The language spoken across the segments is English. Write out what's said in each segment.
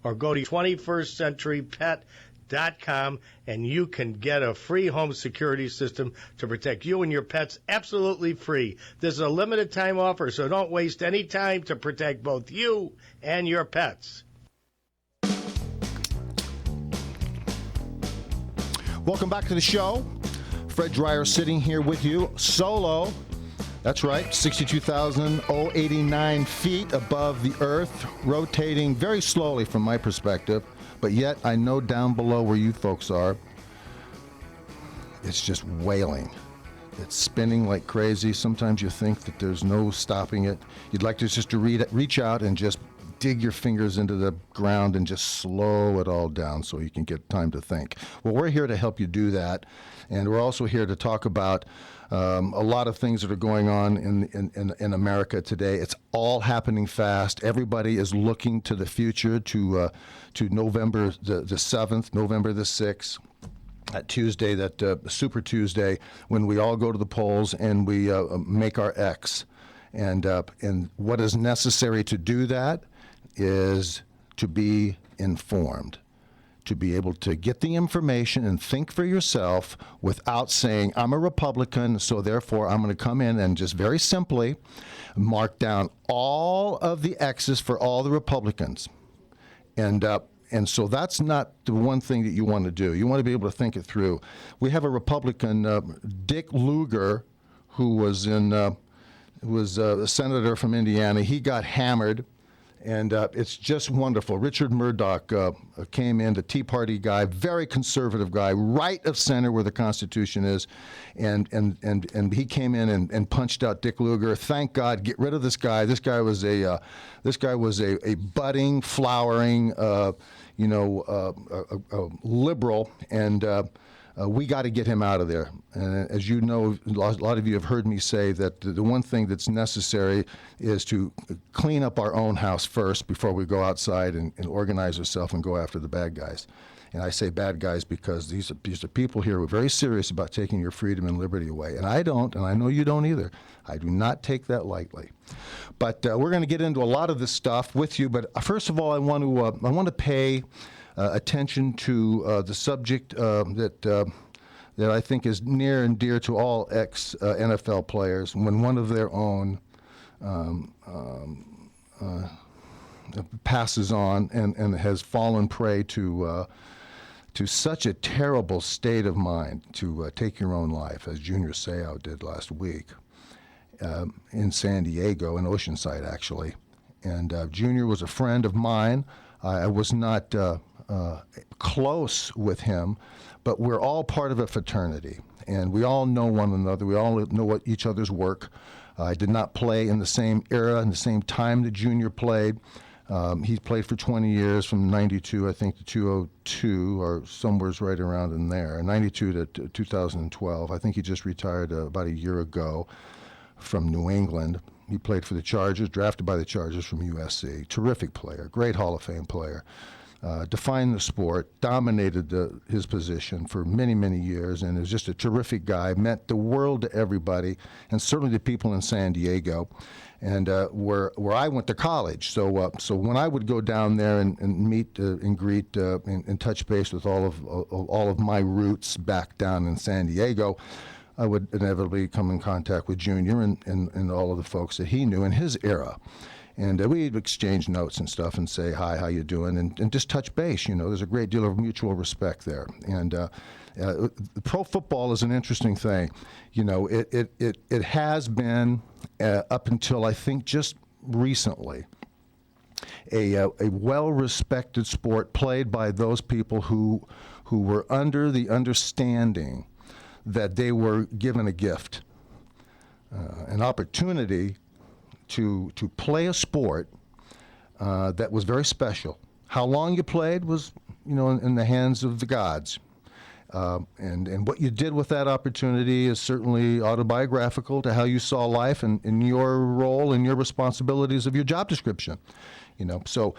or go to 21stcenturypet.com and you can get a free home security system to protect you and your pets absolutely free. This is a limited time offer, so don't waste any time to protect both you and your pets. Welcome back to the show. Fred Dreyer sitting here with you solo. That's right, 62,089 feet above the earth, rotating very slowly from my perspective, but yet I know down below where you folks are, it's just wailing. It's spinning like crazy. Sometimes you think that there's no stopping it. You'd like to just to reach out and just dig your fingers into the ground and just slow it all down so you can get time to think. Well, we're here to help you do that, and we're also here to talk about a lot of things that are going on in America today. It's all happening fast. Everybody is looking to the future, to November the 7th, November the 6th. That Tuesday, that Super Tuesday, when we all go to the polls and we make our X. And what is necessary to do that is to be informed, to be able to get the information and think for yourself without saying, I'm a Republican, so therefore I'm going to come in and just very simply mark down all of the X's for all the Republicans. And so that's not the one thing that you want to do. You want to be able to think it through. We have a Republican, Dick Lugar, who was a senator from Indiana. He got hammered. And it's just wonderful. Richard Murdoch came in, the Tea Party guy, very conservative guy, right of center where the Constitution is, and he came in and punched out Dick Lugar. Thank God, get rid of this guy. This guy was a budding, flowering, liberal, and we got to get him out of there. And as you know, a lot of you have heard me say that the one thing that's necessary is to clean up our own house first before we go outside and organize ourselves and go after the bad guys. And I say bad guys because these are people here who are very serious about taking your freedom and liberty away. And I don't, and I know you don't either. I do not take that lightly. But we're going to get into a lot of this stuff with you. But first of all, I want to pay attention to the subject that I think is near and dear to all ex-NFL players. When one of their own passes on and has fallen prey to such a terrible state of mind to take your own life, as Junior Seau did last week in San Diego, in Oceanside, actually. And Junior was a friend of mine. I was not close with him, but we're all part of a fraternity, and we all know one another. We all know what each other's work. I did not play in the same era and the same time that Junior played. He played for 20 years, from 92, I think, to 2002, or somewhere's right around in there, 92 to 2012. I think he just retired about a year ago from New England. He played for the Chargers, drafted by the Chargers from USC. Terrific player, great Hall of Fame player. Defined the sport, dominated his position for many, many years, and was just a terrific guy, meant the world to everybody, and certainly the people in San Diego, and where I went to college. So when I would go down there and meet and greet and touch base with all of my roots back down in San Diego, I would inevitably come in contact with Junior and all of the folks that he knew in his era. And we'd exchange notes and stuff and say, hi, how you doing? And just touch base. You know, there's a great deal of mutual respect there. And pro football is an interesting thing. You know, it has been, up until I think just recently, a well-respected sport played by those people who were under the understanding that they were given a gift, an opportunity to play a sport that was very special. How long you played was, you know, in the hands of the gods. And what you did with that opportunity is certainly autobiographical to how you saw life and your role and your responsibilities of your job description. You know, so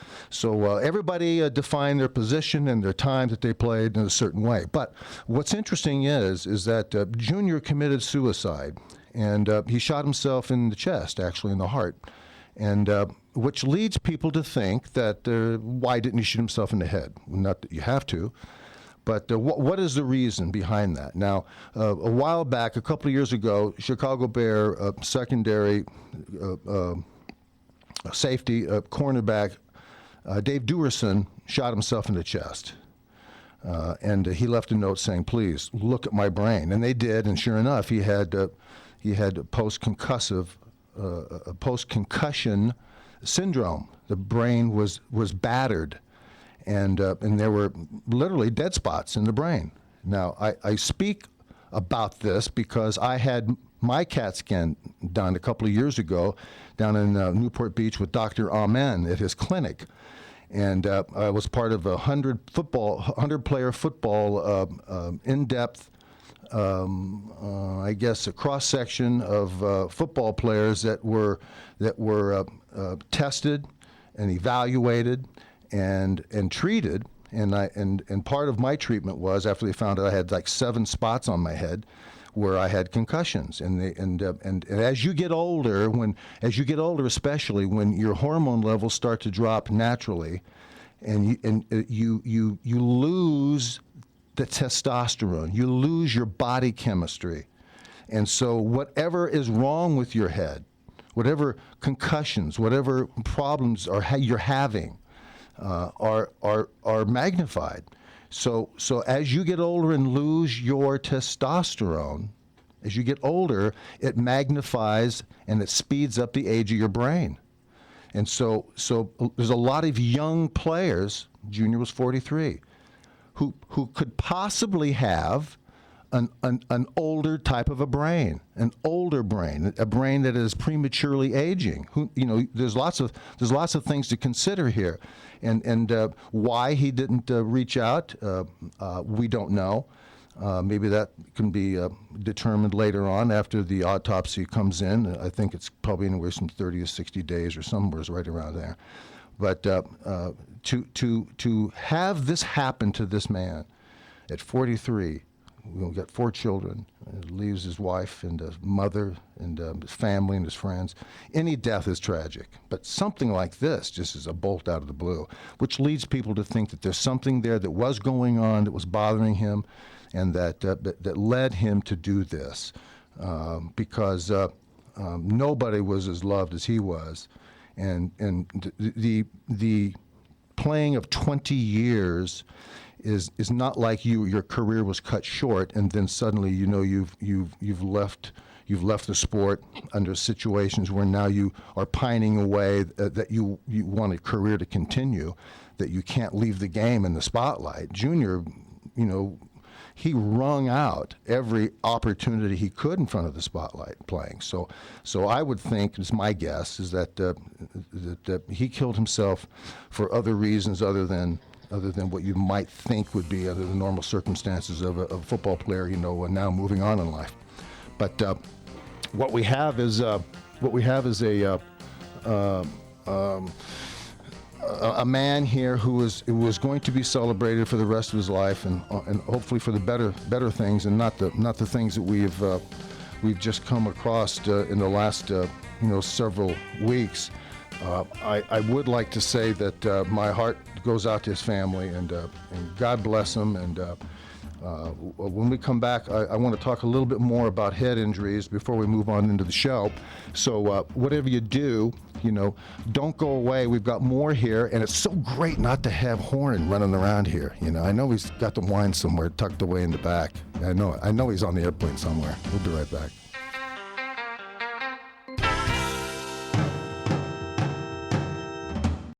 everybody defined their position and their time that they played in a certain way. But what's interesting is that Junior committed suicide, and he shot himself in the chest, actually in the heart. And which leads people to think that why didn't he shoot himself in the head? Not that you have to, but what is the reason behind that? Now, a while back, a couple of years ago, Chicago Bear secondary safety cornerback Dave Duerson shot himself in the chest. And he left a note saying, "Please look at my brain." And they did, and sure enough, he had post-concussion syndrome. The brain was battered, and there were literally dead spots in the brain. Now, I speak about this because I had my CAT scan done a couple of years ago down in Newport Beach with Dr. Amen at his clinic. And I was part of a 100-player football in-depth, I guess, a cross-section of football players that were tested and evaluated and treated. And part of my treatment was, after they found out I had like 7 spots on my head where I had concussions, and as you get older, especially when your hormone levels start to drop naturally, and you lose the testosterone, you lose your body chemistry, and so whatever is wrong with your head, whatever concussions, whatever problems you're having, are magnified. So as you get older and lose your testosterone, as you get older, it magnifies and it speeds up the age of your brain. And so there's a lot of young players, Junior was 43, who could possibly have an older type of a brain, a brain that is prematurely aging. There's lots of things to consider here, and why he didn't reach out, we don't know. Maybe that can be determined later on after the autopsy comes in. I think it's probably anywhere from 30 to 60 days or somewhere right around there. But to have this happen to this man at 43. We've got 4 children. Leaves his wife and his mother and his family and his friends. Any death is tragic, but something like this just is a bolt out of the blue, which leads people to think that there's something there that was going on, that was bothering him, and that led him to do this, because nobody was as loved as he was, and the playing of 20 years. Is not like your career was cut short and then suddenly you've left the sport under situations where now you are pining away, that you want a career to continue, that you can't leave the game in the spotlight. Junior, he wrung out every opportunity he could in front of the spotlight playing. So I would think, it's my guess, is that he killed himself for other reasons other than what you might think would be under the normal circumstances of a football player, now moving on in life. But what we have is a man here who was going to be celebrated for the rest of his life, and hopefully for the better things, and not the things that we've just come across in the last several weeks. I would like to say that my heart goes out to his family, and God bless him. And when we come back, I want to talk a little bit more about head injuries before we move on into the show. So whatever you do, don't go away. We've got more here, and it's so great not to have Horn running around here. I know he's got the wine somewhere tucked away in the back. I know he's on the airplane somewhere. We'll be right back.